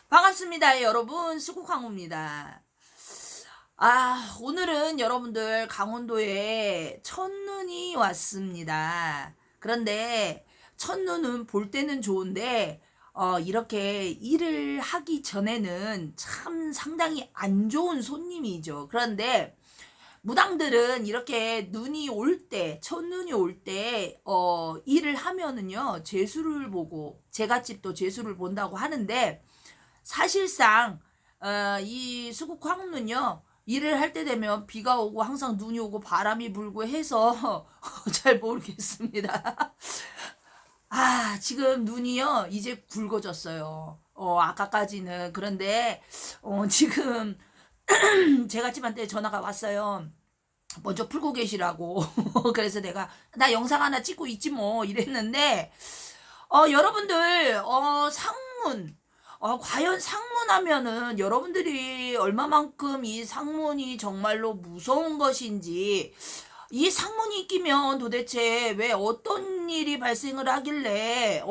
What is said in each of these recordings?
반갑습니다 여러분, 수국항우입니다. 오늘은 여러분들 강원도에 첫눈이 왔습니다. 그런데 첫눈은 볼 때는 좋은데 이렇게 일을 하기 전에는 참 상당히 안 좋은 손님이죠. 그런데 무당들은 이렇게 눈이 올 때, 첫눈이 올 때 일을 하면은요 재수를 보고, 제갓집도 재수를 본다고 하는데, 사실상 이 수국 황금은요 일을 할 때 되면 비가 오고 항상 눈이 오고 바람이 불고 해서 잘 모르겠습니다. 지금 눈이요 이제 굵어졌어요. 아까까지는. 그런데 지금 제가 집한테 전화가 왔어요. 먼저 풀고 계시라고. 그래서 내가 나 영상 하나 찍고 있지 뭐 이랬는데, 여러분들 상문, 과연 상문하면은 여러분들이 얼마만큼 이 상문이 정말로 무서운 것인지, 이 상문이 끼면 도대체 왜 어떤 일이 발생을 하길래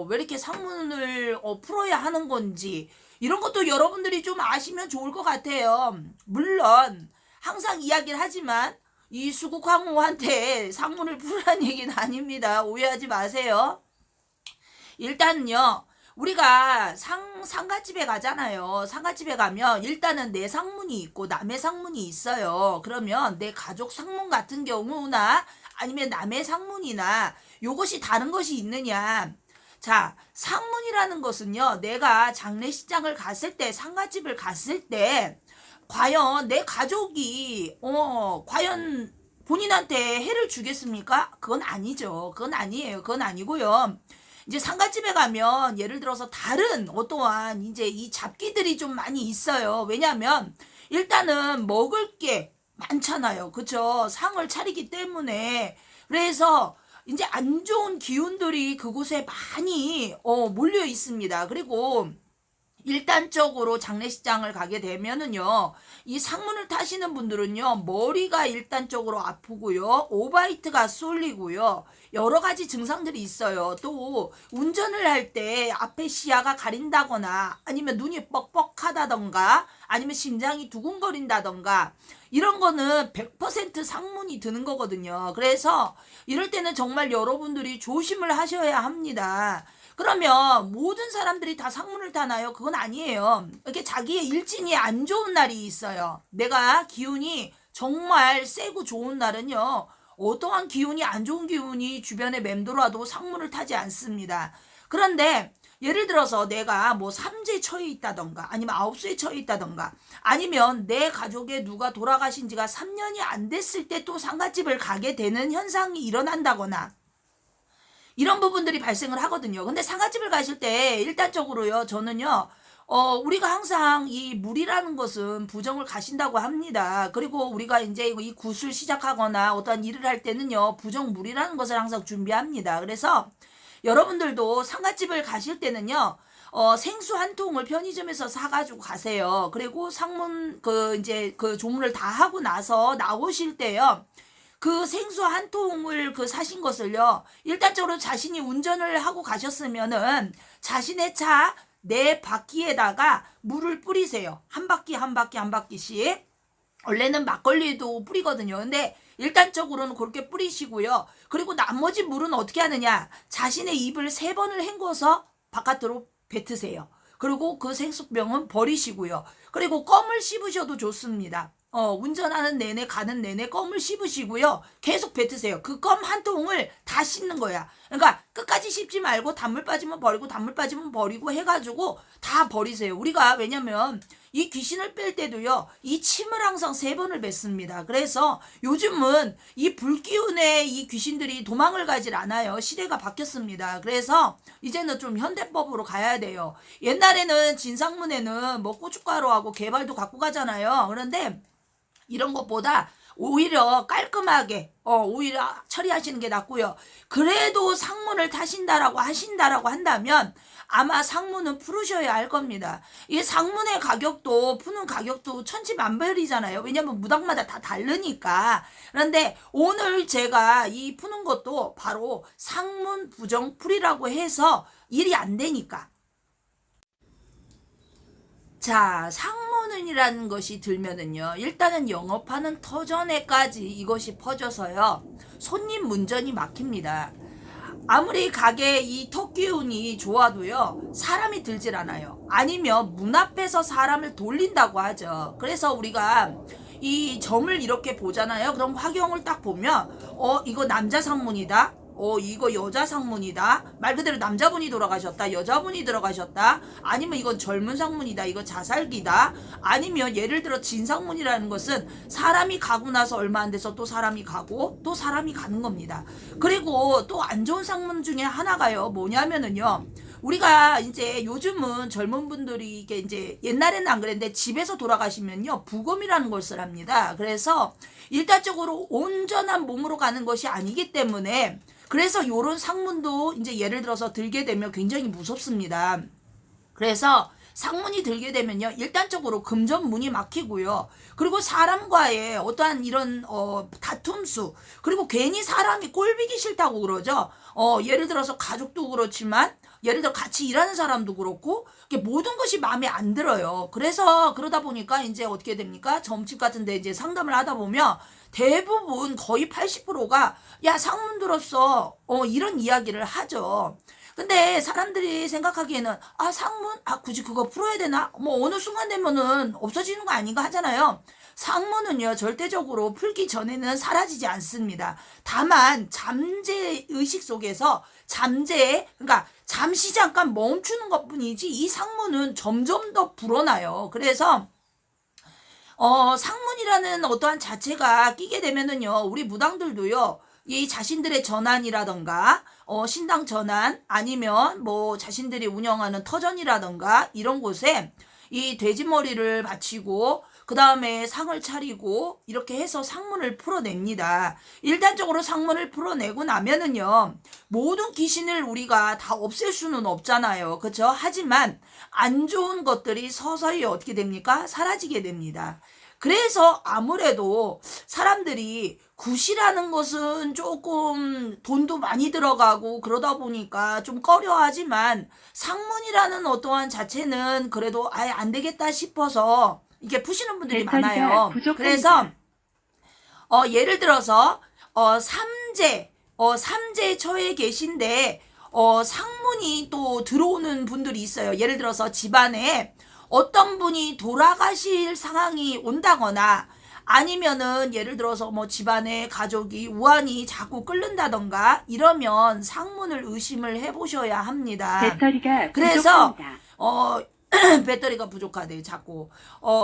왜 이렇게 상문을 풀어야 하는 건지, 이런 것도 여러분들이 좀 아시면 좋을 것 같아요. 물론 항상 이야기를 하지만 이 수국황후한테 상문을 풀으라는 얘기는 아닙니다. 오해하지 마세요. 일단은요, 우리가 상가집에 가잖아요. 상가집에 가면 일단은 내 상문이 있고 남의 상문이 있어요. 그러면 내 가족 상문 같은 경우나 아니면 남의 상문이나 요것이 다른 것이 있느냐. 자, 상문이라는 것은요, 내가 장례식장을 갔을 때, 상가집을 갔을 때 과연 내 가족이 과연 본인한테 해를 주겠습니까? 그건 아니죠. 그건 아니에요. 그건 아니고요. 이제 상가집에 가면 예를 들어서 다른 어떠한 이제 이 잡기들이 좀 많이 있어요. 왜냐하면 일단은 먹을 게 많잖아요. 그쵸? 상을 차리기 때문에. 그래서 이제 안 좋은 기운들이 그곳에 많이 몰려 있습니다. 그리고 일단적으로 장례식장을 가게 되면은요, 이 상문을 타시는 분들은요, 머리가 일단적으로 아프고요, 오바이트가 쏠리고요, 여러 가지 증상들이 있어요. 또 운전을 할 때 앞에 시야가 가린다거나, 아니면 눈이 뻑뻑하다던가, 아니면 심장이 두근거린다던가, 이런 거는 100% 상문이 드는 거거든요. 그래서 이럴 때는 정말 여러분들이 조심을 하셔야 합니다. 그러면 모든 사람들이 다 상문을 타나요? 그건 아니에요. 이렇게 자기의 일진이 안 좋은 날이 있어요. 내가 기운이 정말 세고 좋은 날은요, 어떠한 기운이, 안 좋은 기운이 주변에 맴돌아도 상문을 타지 않습니다. 그런데 예를 들어서 내가 뭐 삼재에 처해 있다던가, 아니면 아홉수에 처해 있다던가, 아니면 내 가족에 누가 돌아가신 지가 3년이 안 됐을 때 또 상갓집을 가게 되는 현상이 일어난다거나, 이런 부분들이 발생을 하거든요. 근데 상가집을 가실 때 일단적으로요, 저는요, 우리가 항상 이 물이라는 것은 부정을 가신다고 합니다. 그리고 우리가 이제 이 굿을 시작하거나 어떤 일을 할 때는요, 부정물이라는 것을 항상 준비합니다. 그래서 여러분들도 상가집을 가실 때는요, 생수 한 통을 편의점에서 사가지고 가세요. 그리고 상문, 이제 조문을 다 하고 나서 나오실 때요, 그 생수 한 통을 사신 것을요, 일단적으로 자신이 운전을 하고 가셨으면은 자신의 차 내 바퀴에다가 물을 뿌리세요. 한 바퀴 한 바퀴 한 바퀴씩. 원래는 막걸리도 뿌리거든요. 근데 일단적으로는 그렇게 뿌리시고요. 그리고 나머지 물은 어떻게 하느냐, 자신의 입을 3번을 헹궈서 바깥으로 뱉으세요. 그리고 그 생수병은 버리시고요. 그리고 껌을 씹으셔도 좋습니다. 운전하는 내내, 가는 내내 껌을 씹으시고요. 계속 뱉으세요. 그 껌 한 통을 다 씹는 거야. 그러니까 끝까지 씹지 말고 단물 빠지면 버리고 단물 빠지면 버리고 해가지고 다 버리세요. 우리가 왜냐면 이 귀신을 뺄 때도요, 이 침을 항상 3번을 뱉습니다. 그래서 요즘은 이 불기운에 이 귀신들이 도망을 가질 않아요. 시대가 바뀌었습니다. 그래서 이제는 좀 현대법으로 가야 돼요. 옛날에는 진상문에는 뭐 고춧가루하고 개발도 갖고 가잖아요. 그런데 이런 것보다 오히려 깔끔하게 오히려 처리하시는 게 낫고요. 그래도 상문을 타신다라고 하신다라고 한다면 아마 상문은 풀으셔야 할 겁니다. 이 상문의 가격도 푸는 가격도 천지만별이잖아요. 왜냐면 무당마다 다 다르니까. 그런데 오늘 제가 이 푸는 것도 바로 상문 부정풀이라고 해서 일이 안 되니까. 자, 상문이라는 것이 들면은요, 일단은 영업하는 터전에까지 이것이 퍼져서요, 손님 문전이 막힙니다. 아무리 가게 이 토끼운이 좋아도요, 사람이 들질 않아요. 아니면 문 앞에서 사람을 돌린다고 하죠. 그래서 우리가 이 점을 이렇게 보잖아요. 그럼 화경을 딱 보면 이거 남자 상문이다. 이거 여자 상문이다. 말 그대로 남자분이 돌아가셨다. 여자분이 들어가셨다. 아니면 이건 젊은 상문이다. 이거 자살기다. 아니면 예를 들어 진상문이라는 것은 사람이 가고 나서 얼마 안 돼서 또 사람이 가고 또 사람이 가는 겁니다. 그리고 또 안 좋은 상문 중에 하나가요. 뭐냐면은요. 우리가 이제 요즘은 젊은 분들이 이게 이제 옛날에는 안 그랬는데 집에서 돌아가시면요. 부검이라는 것을 합니다. 그래서 일차적으로 온전한 몸으로 가는 것이 아니기 때문에 그래서 요런 상문도 이제 예를 들어서 들게 되면 굉장히 무섭습니다. 그래서 상문이 들게 되면요. 일단적으로 금전문이 막히고요. 그리고 사람과의 어떠한 이런 다툼수 그리고 괜히 사람이 꼴비기 싫다고 그러죠. 예를 들어서 가족도 그렇지만 예를 들어 같이 일하는 사람도 그렇고 모든 것이 마음에 안 들어요. 그래서 그러다 보니까 이제 어떻게 됩니까? 점집 같은 데 이제 상담을 하다 보면 대부분 거의 80%가 야 상문 들었어. 이런 이야기를 하죠. 근데 사람들이 생각하기에는 상문 굳이 그거 풀어야 되나? 뭐 어느 순간 되면은 없어지는 거 아닌가 하잖아요. 상문은요 절대적으로 풀기 전에는 사라지지 않습니다. 다만 잠재 의식 속에서 그러니까 잠시 잠깐 멈추는 것뿐이지 이 상문은 점점 더 불어나요. 그래서 상문이라는 어떠한 자체가 끼게 되면은요 우리 무당들도요 이 자신들의 전환이라던가 신당 전환 아니면 뭐 자신들이 운영하는 터전이라던가 이런 곳에 이 돼지머리를 바치고 그 다음에 상을 차리고 이렇게 해서 상문을 풀어냅니다. 일단적으로 상문을 풀어내고 나면은요 모든 귀신을 우리가 다 없앨 수는 없잖아요. 그렇죠? 하지만 안 좋은 것들이 서서히 어떻게 됩니까? 사라지게 됩니다. 그래서 아무래도 사람들이 굿이라는 것은 조금 돈도 많이 들어가고 그러다 보니까 좀 꺼려하지만 상문이라는 어떠한 자체는 그래도 아예 안 되겠다 싶어서 이게 푸시는 분들이 많아요. 그래서 예를 들어서 삼재 처에 계신데 상문이 또 들어오는 분들이 있어요. 예를 들어서 집안에 어떤 분이 돌아가실 상황이 온다거나 아니면은 예를 들어서 뭐 집안에 가족이 우환이 자꾸 끓는다던가 이러면 상문을 의심을 해보셔야 합니다. 배터리가 그래서 부족합니다. 배터리가 부족하대요 자꾸.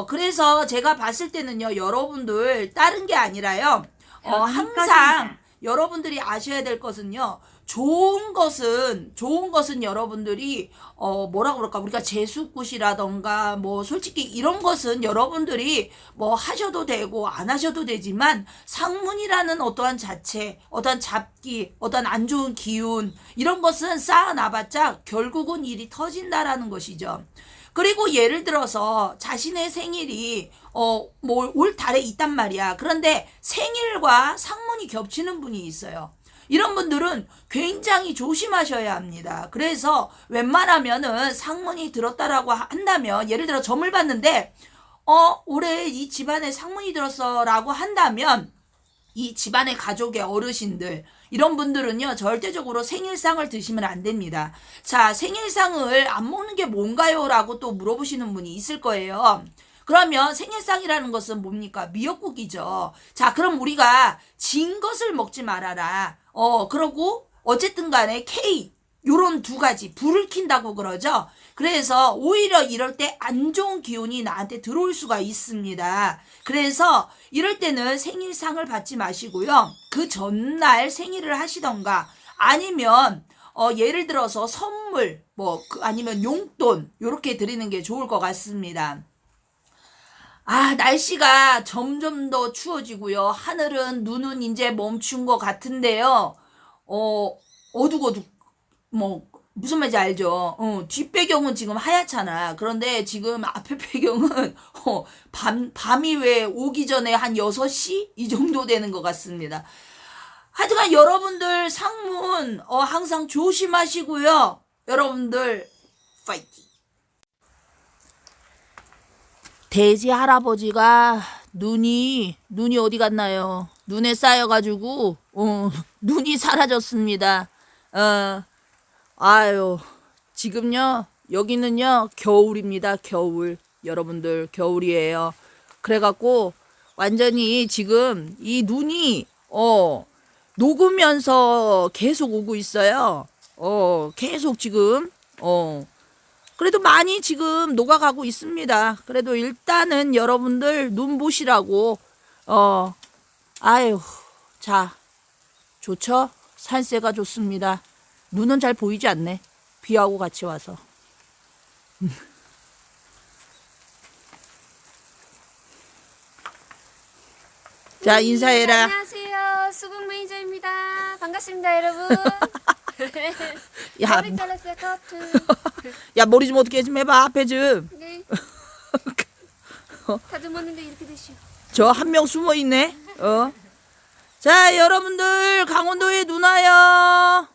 그래서 제가 봤을 때는요 여러분들 다른 게 아니라요 항상 여러분들이 아셔야 될 것은요 좋은 것은 여러분들이 뭐라 그럴까 우리가 제수굿이라던가 뭐 솔직히 이런 것은 여러분들이 뭐 하셔도 되고 안 하셔도 되지만 상문이라는 어떠한 자체 어떠한 잡기 어떠한 안 좋은 기운 이런 것은 쌓아놔봤자 결국은 일이 터진다라는 것이죠. 그리고 예를 들어서 자신의 생일이 뭐 올 달에 있단 말이야. 그런데 생일과 상문이 겹치는 분이 있어요. 이런 분들은 굉장히 조심하셔야 합니다. 그래서 웬만하면은 상문이 들었다라고 한다면 예를 들어 점을 봤는데 올해 이 집안에 상문이 들었어 라고 한다면 이 집안의 가족의 어르신들 이런 분들은요 절대적으로 생일상을 드시면 안 됩니다. 자, 생일상을 안 먹는 게 뭔가요? 라고 또 물어보시는 분이 있을 거예요. 그러면 생일상이라는 것은 뭡니까? 미역국이죠. 자, 그럼 우리가 진 것을 먹지 말아라. 그러고 어쨌든 간에 K 요런 두 가지 불을 킨다고 그러죠. 그래서 오히려 이럴 때 안 좋은 기운이 나한테 들어올 수가 있습니다. 그래서 이럴 때는 생일상을 받지 마시고요. 그 전날 생일을 하시던가 아니면 예를 들어서 선물 아니면 용돈 요렇게 드리는 게 좋을 것 같습니다. 날씨가 점점 더 추워지고요. 하늘은 눈은 이제 멈춘 것 같은데요. 어둑어둑, 뭐, 무슨 말인지 알죠? 뒷배경은 지금 하얗잖아. 그런데 지금 앞에 배경은, 밤이 왜 오기 전에 한 6시? 이 정도 되는 것 같습니다. 하여튼간 여러분들 상문, 항상 조심하시고요. 여러분들, 파이팅! 돼지 할아버지가 눈이 어디 갔나요? 눈에 쌓여가지고 눈이 사라졌습니다. 아유 지금요 여기는요 겨울입니다. 겨울 여러분들 겨울이에요. 그래갖고 완전히 지금 이 눈이 녹으면서 계속 오고 있어요. 계속 지금 그래도 많이 지금 녹아가고 있습니다. 그래도 일단은 여러분들 눈 보시라고 아유 자 좋죠? 산세가 좋습니다. 눈은 잘 보이지 않네. 비하고 같이 와서. 자 인사해라. 안녕하세요. 수국 매니저입니다. 반갑습니다, 여러분. 야, 머리 잘랐어요, 커트. 야 머리 좀 어떻게 좀 해봐 앞에 좀. 네. 다듬었는데 이렇게 되시오. 저 한 명 숨어 있네. 자 여러분들 강원도에 눈 와요.